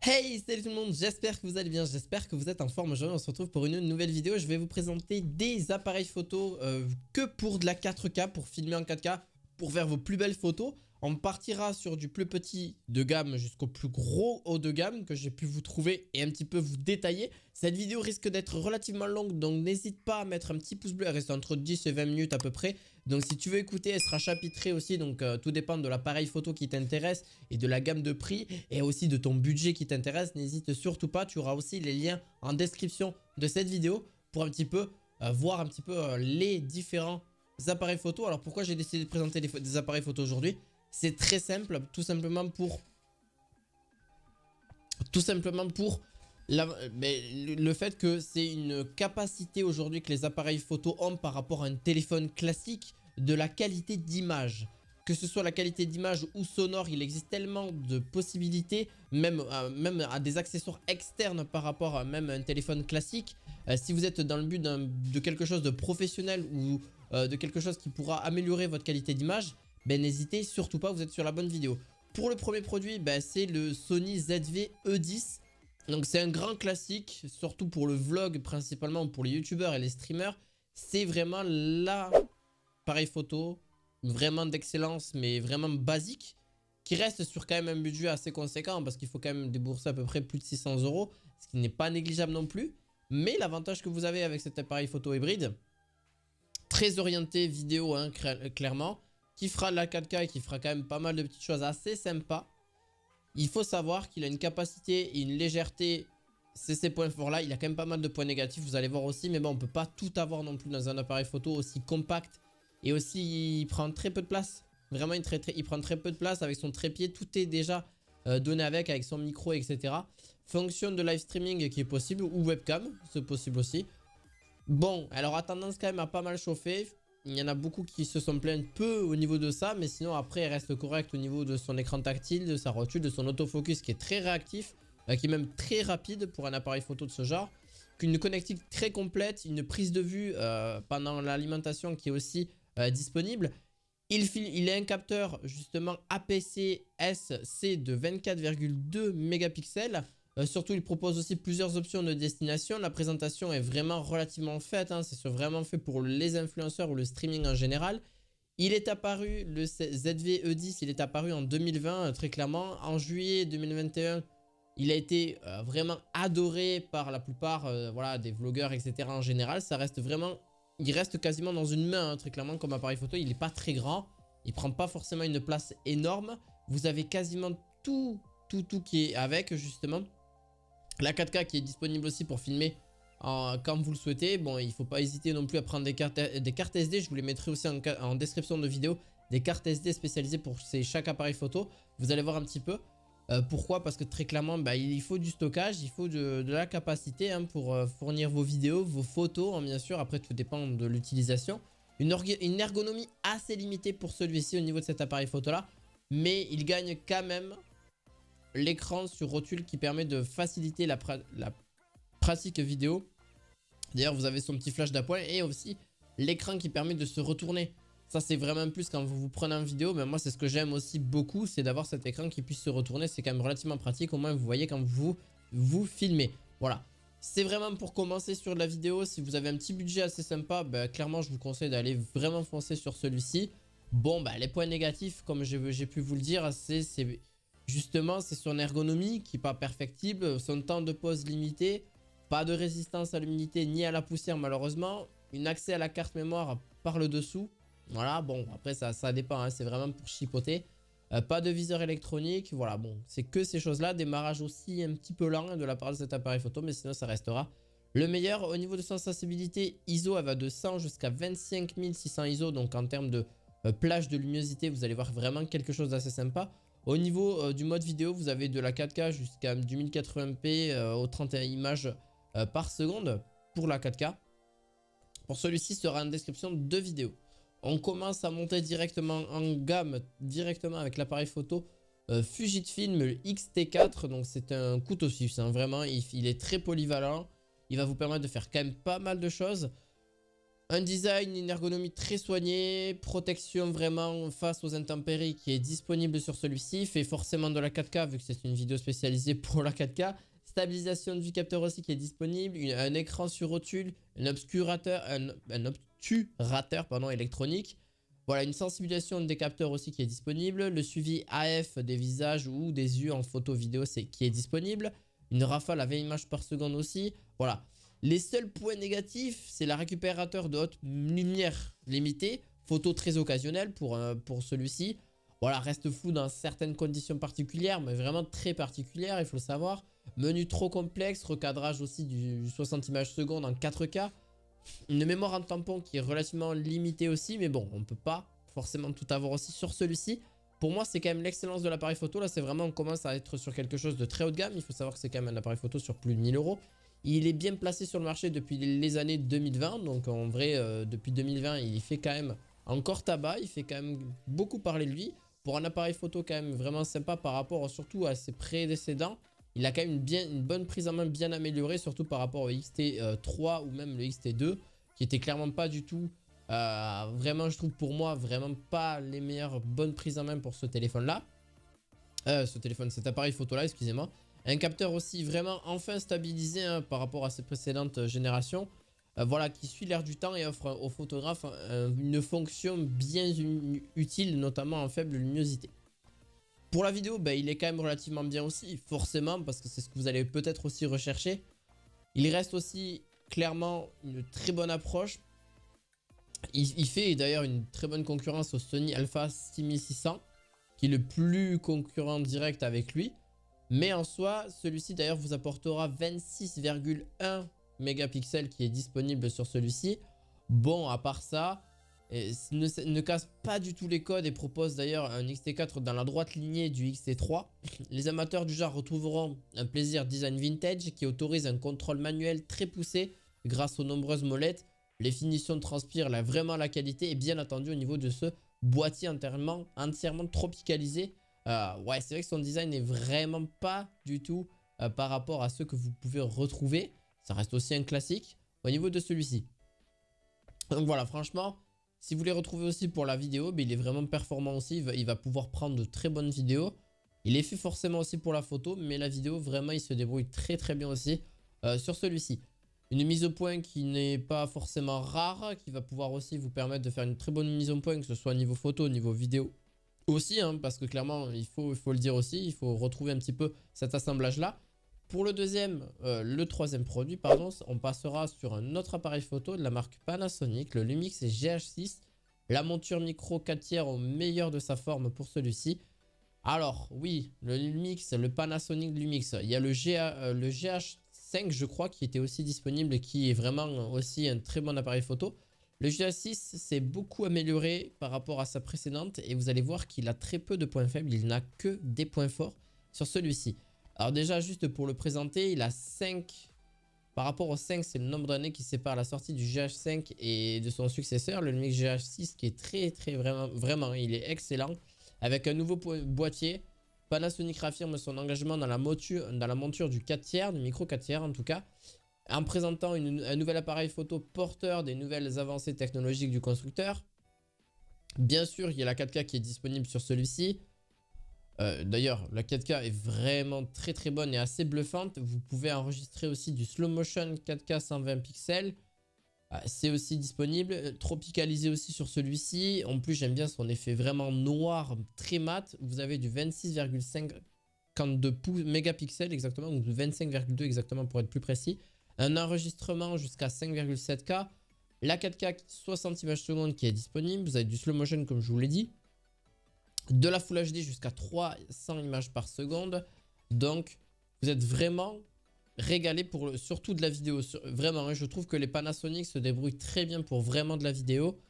Hey, salut tout le monde, j'espère que vous allez bien, j'espère que vous êtes en forme. Aujourd'hui on se retrouve pour une nouvelle vidéo. Je vais vous présenter des appareils photo que pour de la 4K, pour filmer en 4K, pour faire vos plus belles photos. On partira sur du plus petit de gamme jusqu'au plus gros haut de gamme que j'ai pu vous trouver et un petit peu vous détailler. Cette vidéo risque d'être relativement longue, donc n'hésite pas à mettre un petit pouce bleu, elle reste entre 10 et 20 minutes à peu près. Donc si tu veux écouter, elle sera chapitrée aussi, donc tout dépend de l'appareil photo qui t'intéresse et de la gamme de prix et aussi de ton budget qui t'intéresse. N'hésite surtout pas, tu auras aussi les liens en description de cette vidéo pour un petit peu voir un petit peu les différents appareils photo. Alors pourquoi j'ai décidé de présenter des appareils photo aujourd'hui? C'est très simple, tout simplement pour le fait que c'est une capacité aujourd'hui que les appareils photo ont par rapport à un téléphone classique, de la qualité d'image. Que ce soit la qualité d'image ou sonore, il existe tellement de possibilités, même à des accessoires externes par rapport à même un téléphone classique. Si vous êtes dans le but de quelque chose de professionnel ou de quelque chose qui pourra améliorer votre qualité d'image, ben n'hésitez surtout pas, vous êtes sur la bonne vidéo. Pour le premier produit, ben, c'est le Sony ZV-E10. Donc c'est un grand classique, surtout pour le vlog principalement, pour les youtubeurs et les streamers. C'est vraiment l'appareil photo, vraiment d'excellence, mais vraiment basique, qui reste sur quand même un budget assez conséquent, parce qu'il faut quand même débourser à peu près plus de 600 €, ce qui n'est pas négligeable non plus. Mais l'avantage que vous avez avec cet appareil photo hybride, très orienté vidéo hein, clairement, qui fera de la 4K et qui fera quand même pas mal de petites choses assez sympas. Il faut savoir qu'il a une capacité et une légèreté, c'est ces points forts là. Il a quand même pas mal de points négatifs, vous allez voir aussi. Mais bon, on peut pas tout avoir non plus dans un appareil photo aussi compact. Et aussi, il prend très peu de place. Vraiment, il prend très peu de place avec son trépied. Tout est déjà donné avec son micro, etc. Fonction de live streaming qui est possible, ou webcam, c'est possible aussi. Bon, alors a tendance quand même à pas mal chauffer. Il y en a beaucoup qui se sont plaints un peu au niveau de ça, mais sinon après il reste correct au niveau de son écran tactile, de sa rotule, de son autofocus qui est très réactif, qui est même très rapide pour un appareil photo de ce genre. Une connectique très complète, une prise de vue pendant l'alimentation qui est aussi disponible. Il a un capteur justement APS-C de 24,2 mégapixels. Surtout, il propose aussi plusieurs options de destination. La présentation est vraiment relativement faite. Hein. C'est vraiment fait pour les influenceurs ou le streaming en général. Il est apparu, le ZV-E10, il est apparu en 2020, très clairement. En juillet 2021, il a été vraiment adoré par la plupart voilà, des vlogueurs, etc. en général. Ça reste vraiment... Il reste quasiment dans une main, hein, très clairement, comme appareil photo. Il n'est pas très grand. Il ne prend pas forcément une place énorme. Vous avez quasiment tout qui est avec, justement. La 4K qui est disponible aussi pour filmer quand vous le souhaitez. Bon, il ne faut pas hésiter non plus à prendre des cartes SD. Je vous les mettrai aussi en description de vidéo. Des cartes SD spécialisées pour chaque appareil photo. Vous allez voir un petit peu. Pourquoi? Parce que très clairement, bah, il faut du stockage, il faut de la capacité hein, pour fournir vos vidéos, vos photos. Hein, bien sûr, après tout dépend de l'utilisation. Une ergonomie assez limitée pour celui-ci au niveau de cet appareil photo là. Mais il gagne quand même l'écran sur rotule qui permet de faciliter la pratique vidéo. D'ailleurs, vous avez son petit flash d'appoint et aussi l'écran qui permet de se retourner. Ça, c'est vraiment un plus quand vous vous prenez en vidéo. Mais moi, c'est ce que j'aime aussi beaucoup, c'est d'avoir cet écran qui puisse se retourner. C'est quand même relativement pratique. Au moins, vous voyez quand vous filmez. Voilà. C'est vraiment pour commencer sur la vidéo. Si vous avez un petit budget assez sympa, bah, clairement, je vous conseille d'aller vraiment foncer sur celui-ci. Bon, bah, les points négatifs, comme j'ai pu vous le dire, c'est justement, c'est son ergonomie qui n'est pas perfectible, son temps de pause limité, pas de résistance à l'humidité ni à la poussière malheureusement, un accès à la carte mémoire par le dessous. Voilà, bon, après ça dépend, hein, c'est vraiment pour chipoter. Pas de viseur électronique, voilà, bon, c'est que ces choses-là. Démarrage aussi un petit peu lent hein, de la part de cet appareil photo, mais sinon ça restera le meilleur. Au niveau de sa sensibilité ISO, elle va de 100 jusqu'à 25 600 ISO, donc en termes de plage de luminosité, vous allez voir vraiment quelque chose d'assez sympa. Au niveau du mode vidéo, vous avez de la 4K jusqu'à du 1080p aux 31 images par seconde pour la 4K. Pour celui-ci, sera en description de vidéo. On commence à monter directement en gamme, directement avec l'appareil photo Fujifilm le X-T4. Donc c'est un couteau suisse, hein, vraiment, il est très polyvalent. Il va vous permettre de faire quand même pas mal de choses. Un design, une ergonomie très soignée, protection vraiment face aux intempéries qui est disponible sur celui-ci, fait forcément de la 4K vu que c'est une vidéo spécialisée pour la 4K. Stabilisation du capteur aussi qui est disponible, un écran sur rotule, un obturateur pardon, électronique. Voilà, une sensibilisation des capteurs aussi qui est disponible, le suivi AF des visages ou des yeux en photo vidéo qui est disponible, une rafale à 20 images par seconde aussi. Voilà. Les seuls points négatifs, c'est la récupérateur de haute lumière limitée, photo très occasionnelle pour celui-ci. Voilà, reste flou dans certaines conditions particulières, mais vraiment très particulières, il faut le savoir. Menu trop complexe, recadrage aussi du 60 images secondes en 4K. Une mémoire en tampon qui est relativement limitée aussi, mais bon, on ne peut pas forcément tout avoir aussi sur celui-ci. Pour moi, c'est quand même l'excellence de l'appareil photo. Là, c'est vraiment, on commence à être sur quelque chose de très haut de gamme. Il faut savoir que c'est quand même un appareil photo sur plus de 1000 €. Il est bien placé sur le marché depuis les années 2020. Donc en vrai, depuis 2020, il fait quand même encore tabac. Il fait quand même beaucoup parler de lui. Pour un appareil photo quand même vraiment sympa par rapport surtout à ses précédents. Il a quand même une bonne prise en main bien améliorée. Surtout par rapport au X-T3 ou même le X-T2. Qui était clairement pas du tout... vraiment, je trouve pour moi, vraiment pas les meilleures bonnes prises en main pour ce téléphone-là. Cet appareil photo-là, excusez-moi. Un capteur aussi vraiment enfin stabilisé hein, par rapport à ses précédentes générations. Voilà, qui suit l'air du temps et offre aux photographes une fonction bien utile, notamment en faible luminosité. Pour la vidéo, il est quand même relativement bien aussi, forcément, parce que c'est ce que vous allez peut-être aussi rechercher. Il reste aussi clairement une très bonne approche. Il fait d'ailleurs une très bonne concurrence au Sony Alpha 6600, qui est le plus concurrent direct avec lui. Mais en soi, celui-ci d'ailleurs vous apportera 26,1 mégapixels qui est disponible sur celui-ci. Bon, à part ça, ne casse pas du tout les codes et propose d'ailleurs un X-T4 dans la droite lignée du X-T3. Les amateurs du genre retrouveront un plaisir design vintage qui autorise un contrôle manuel très poussé grâce aux nombreuses molettes. Les finitions transpirent vraiment la qualité et bien entendu au niveau de ce boîtier entièrement tropicalisé. Ouais, c'est vrai que son design n'est vraiment pas du tout par rapport à ceux que vous pouvez retrouver. Ça reste aussi un classique au niveau de celui-ci. Donc voilà, franchement, si vous les retrouvez aussi pour la vidéo, il est vraiment performant aussi. Il va pouvoir prendre de très bonnes vidéos. Il est fait forcément aussi pour la photo, mais la vidéo, vraiment, il se débrouille très très bien aussi sur celui-ci. Une mise au point qui n'est pas forcément rare, qui va pouvoir aussi vous permettre de faire une très bonne mise au point, que ce soit niveau photo, niveau vidéo aussi, hein, parce que clairement, il faut le dire aussi, il faut retrouver un petit peu cet assemblage-là. Pour le troisième produit, pardon, on passera sur un autre appareil photo de la marque Panasonic, le Lumix GH6. La monture micro 4 tiers au meilleur de sa forme pour celui-ci. Alors, oui, le Lumix, le Panasonic Lumix, il y a le GH5, je crois, qui était aussi disponible et qui est vraiment aussi un très bon appareil photo. Le GH6 s'est beaucoup amélioré par rapport à sa précédente et vous allez voir qu'il a très peu de points faibles, il n'a que des points forts sur celui-ci. Alors déjà, juste pour le présenter, il a 5, par rapport au 5, c'est le nombre d'années qui sépare la sortie du GH5 et de son successeur, le Lumix GH6, qui est vraiment, il est excellent. Avec un nouveau boîtier, Panasonic raffirme son engagement dans la monture du 4 tiers, du micro 4 tiers en tout cas, en présentant un nouvel appareil photo porteur des nouvelles avancées technologiques du constructeur. Bien sûr, il y a la 4K qui est disponible sur celui-ci. D'ailleurs, la 4K est vraiment très très bonne et assez bluffante. Vous pouvez enregistrer aussi du slow motion 4K 120 pixels. C'est aussi disponible. Tropicalisé aussi sur celui-ci. En plus, j'aime bien son effet vraiment noir, très mat. Vous avez du 26,52 mégapixels exactement, ou 25,2 exactement pour être plus précis. Un enregistrement jusqu'à 5,7K. La 4K 60 images secondes qui est disponible. Vous avez du slow motion comme je vous l'ai dit. De la Full HD jusqu'à 300 images par seconde. Donc, vous êtes vraiment régalé pour surtout de la vidéo. Vraiment, je trouve que les Panasonic se débrouillent très bien pour vraiment de la vidéo.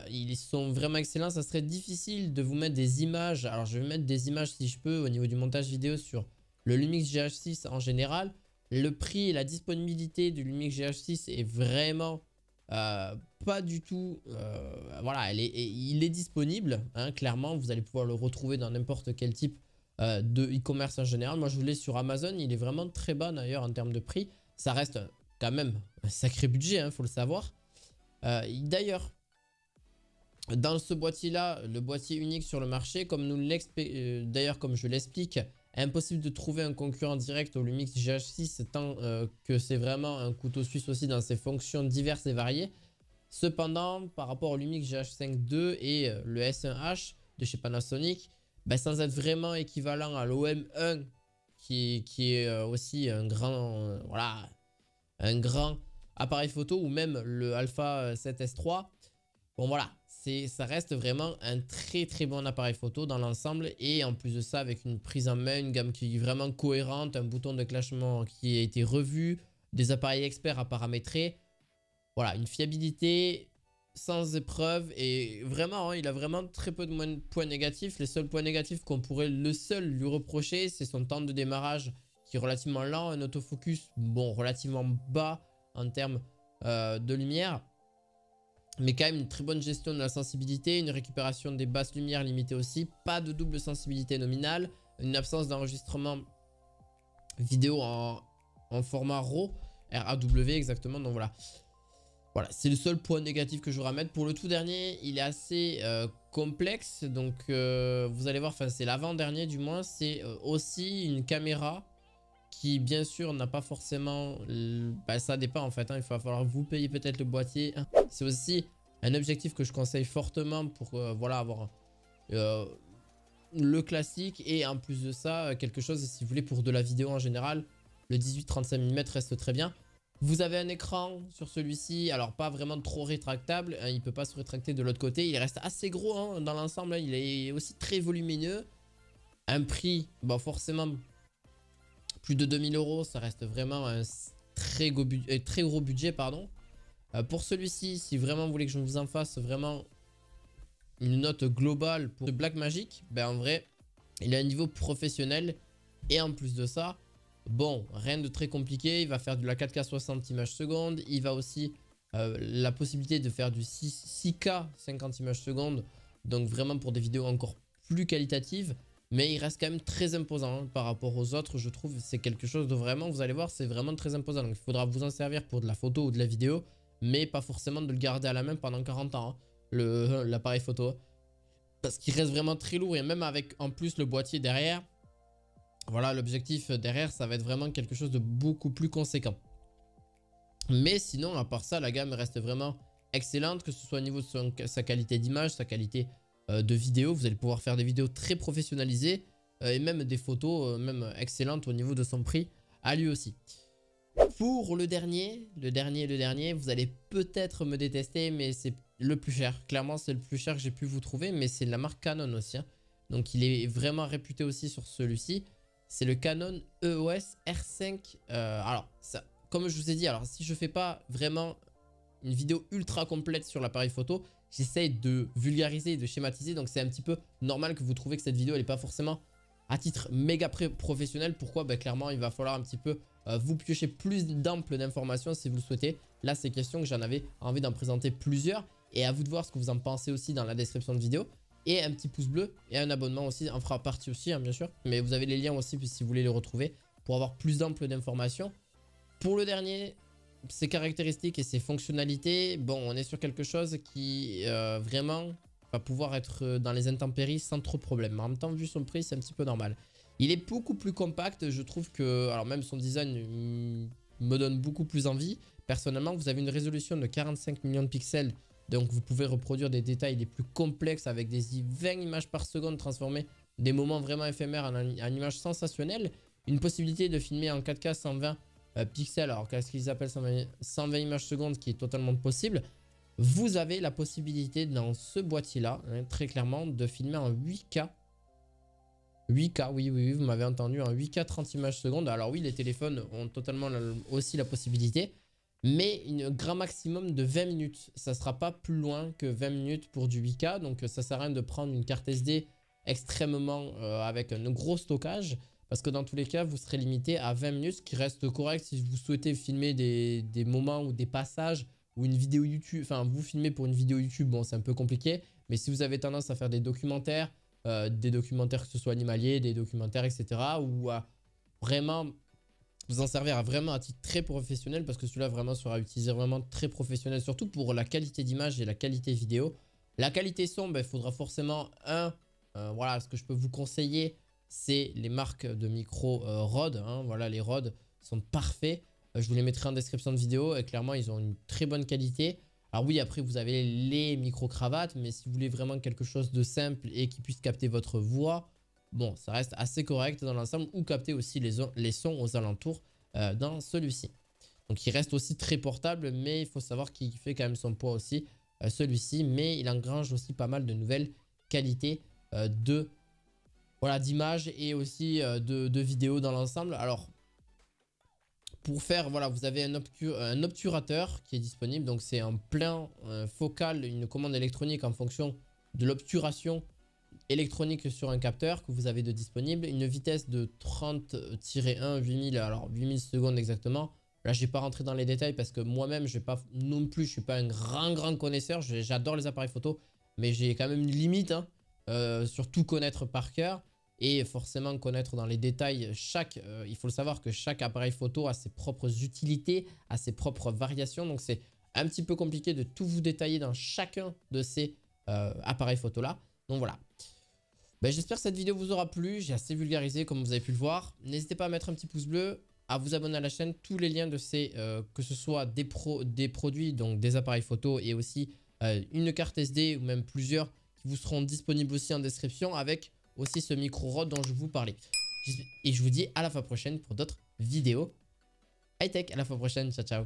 Ils sont vraiment excellents. Ça serait difficile de vous mettre des images. Alors, je vais mettre des images si je peux au niveau du montage vidéo sur le Lumix GH6 en général. Le prix et la disponibilité du Lumix GH6 est vraiment... pas du tout voilà, il est disponible hein, clairement vous allez pouvoir le retrouver dans n'importe quel type de e-commerce en général. Moi je l'ai sur Amazon, il est vraiment très bas d'ailleurs en termes de prix. Ça reste quand même un sacré budget, hein, faut le savoir. D'ailleurs, dans ce boîtier-là, le boîtier unique sur le marché, comme d'ailleurs comme je l'explique, impossible de trouver un concurrent direct au Lumix GH6 tant que c'est vraiment un couteau suisse aussi dans ses fonctions diverses et variées. Cependant, par rapport au Lumix GH5 II et le S1H de chez Panasonic, bah, sans être vraiment équivalent à l'OM1 qui est aussi un grand, voilà, un grand appareil photo, ou même le Alpha 7S3, bon voilà, ça reste vraiment un très très bon appareil photo dans l'ensemble. Et en plus de ça, avec une prise en main, une gamme qui est vraiment cohérente, un bouton de clashement qui a été revu, des appareils experts à paramétrer. Voilà, une fiabilité sans épreuve. Et vraiment, hein, il a vraiment très peu de points négatifs. Les seuls points négatifs qu'on pourrait lui reprocher, c'est son temps de démarrage qui est relativement lent. Un autofocus, bon, relativement bas en termes de lumière. Mais quand même une très bonne gestion de la sensibilité, une récupération des basses lumières limitée aussi, pas de double sensibilité nominale, une absence d'enregistrement vidéo en format RAW, RAW exactement, donc voilà. Voilà, c'est le seul point négatif que je voudrais mettre. Pour le tout dernier, il est assez complexe, donc vous allez voir, enfin c'est l'avant-dernier du moins, c'est aussi une caméra qui bien sûr n'a pas forcément, bah, ça dépend en fait, hein, il va falloir vous payer peut-être le boîtier. C'est aussi un objectif que je conseille fortement pour voilà, avoir le classique, et en plus de ça quelque chose si vous voulez pour de la vidéo en général. Le 18-35 mm reste très bien. Vous avez un écran sur celui-ci, alors pas vraiment trop rétractable, hein, il ne peut pas se rétracter de l'autre côté, il reste assez gros hein, dans l'ensemble, hein, il est aussi très volumineux. Un prix, bon forcément plus de 2000 €, ça reste vraiment un très gros budget, pardon. Pour celui-ci, si vraiment vous voulez que je vous en fasse vraiment une note globale pour le Blackmagic, ben en vrai, il a un niveau professionnel. Et en plus de ça, bon, rien de très compliqué, il va faire de la 4K 60 images secondes. Il va aussi la possibilité de faire du 6K 50 images secondes. Donc vraiment pour des vidéos encore plus qualitatives. Mais il reste quand même très imposant hein, par rapport aux autres, je trouve. C'est quelque chose de vraiment, vous allez voir, c'est vraiment très imposant. Donc il faudra vous en servir pour de la photo ou de la vidéo, mais pas forcément de le garder à la main pendant 40 ans, hein, l'appareil photo. Parce qu'il reste vraiment très lourd, et même avec en plus le boîtier derrière, voilà, l'objectif derrière, ça va être vraiment quelque chose de beaucoup plus conséquent. Mais sinon, à part ça, la gamme reste vraiment excellente, que ce soit au niveau de sa qualité d'image, sa qualité de vidéo. Vous allez pouvoir faire des vidéos très professionnalisées et même des photos même excellentes au niveau de son prix à lui aussi. Pour le dernier, vous allez peut-être me détester, mais c'est le plus cher. Clairement, c'est le plus cher que j'ai pu vous trouver, mais c'est la marque Canon aussi, hein. Donc, il est vraiment réputé aussi sur celui-ci. C'est le Canon EOS R5. Alors, ça, comme je vous ai dit, alors si je fais pas vraiment une vidéo ultra complète sur l'appareil photo, j'essaye de vulgariser et de schématiser. Donc, c'est un petit peu normal que vous trouvez que cette vidéo, elle n'est pas forcément à titre méga professionnel. Pourquoi? Ben, clairement, il va falloir un petit peu vous piocher plus d'amples d'informations si vous le souhaitez. Là, c'est question que j'en avais envie d'en présenter plusieurs. Et à vous de voir ce que vous en pensez aussi dans la description de vidéo. Et un petit pouce bleu et un abonnement aussi en fera partie aussi, hein, bien sûr. Mais vous avez les liens aussi si vous voulez les retrouver pour avoir plus d'amples d'informations. Pour le dernier, ses caractéristiques et ses fonctionnalités, bon, on est sur quelque chose qui vraiment va pouvoir être dans les intempéries sans trop de problème. En même temps, vu son prix, c'est un petit peu normal. Il est beaucoup plus compact, je trouve que, alors même son design me donne beaucoup plus envie. Personnellement, vous avez une résolution de 45 millions de pixels, donc vous pouvez reproduire des détails les plus complexes avec des 20 images par seconde, transformer des moments vraiment éphémères en images sensationnelles. Une possibilité de filmer en 4K 120 pixels, alors qu'est-ce qu'ils appellent 120 images secondes, qui est totalement possible. Vous avez la possibilité dans ce boîtier-là, hein, très clairement, de filmer en 8K. 8K, oui, vous m'avez entendu, en 8K 30 images secondes. Alors oui, les téléphones ont totalement aussi la possibilité, mais un grand maximum de 20 minutes. Ça ne sera pas plus loin que 20 minutes pour du 8K, donc ça ne sert à rien de prendre une carte SD extrêmement avec un gros stockage, parce que dans tous les cas, vous serez limité à 20 minutes, ce qui reste correct si vous souhaitez filmer des moments ou des passages ou une vidéo YouTube. Enfin, vous filmez pour une vidéo YouTube, bon, c'est un peu compliqué, mais si vous avez tendance à faire des documentaires que ce soit animaliers, des documentaires, etc., ou à vraiment vous en servir vraiment à titre très professionnel parce que celui-là vraiment sera utilisé vraiment très professionnel, surtout pour la qualité d'image et la qualité vidéo. La qualité son, il faudra forcément voilà, ce que je peux vous conseiller, c'est les marques de micro Rode. Hein, voilà, les Rode sont parfaits. Je vous les mettrai en description de vidéo et clairement, ils ont une très bonne qualité. Alors oui, après, vous avez les micro-cravates, mais si vous voulez vraiment quelque chose de simple et qui puisse capter votre voix, bon, ça reste assez correct dans l'ensemble, ou capter aussi les sons aux alentours dans celui-ci. Donc il reste aussi très portable, mais il faut savoir qu'il fait quand même son poids aussi, celui-ci, mais il engrange aussi pas mal de nouvelles qualités voilà, d'image et aussi de vidéos dans l'ensemble. Alors, pour faire, voilà, vous avez un obturateur qui est disponible. Donc, c'est un plein focal, une commande électronique en fonction de l'obturation électronique sur un capteur que vous avez de disponible. Une vitesse de 30-1, 8000, alors 8000 secondes exactement. Là, je n'ai pas rentré dans les détails parce que moi-même, je ne suis pas un grand connaisseur. J'adore les appareils photo, mais j'ai quand même une limite hein, sur tout connaître par cœur. Et forcément connaître dans les détails il faut le savoir que chaque appareil photo a ses propres utilités, a ses propres variations. Donc c'est un petit peu compliqué de tout vous détailler dans chacun de ces appareils photo là. Donc voilà. J'espère que cette vidéo vous aura plu. J'ai assez vulgarisé comme vous avez pu le voir. N'hésitez pas à mettre un petit pouce bleu, à vous abonner à la chaîne. Tous les liens de ces, que ce soit des produits, donc des appareils photo et aussi une carte SD ou même plusieurs qui vous seront disponibles aussi en description avec aussi ce micro Rode dont je vous parlais. Et je vous dis à la fois prochaine pour d'autres vidéos high-tech. À la fois prochaine. Ciao, ciao.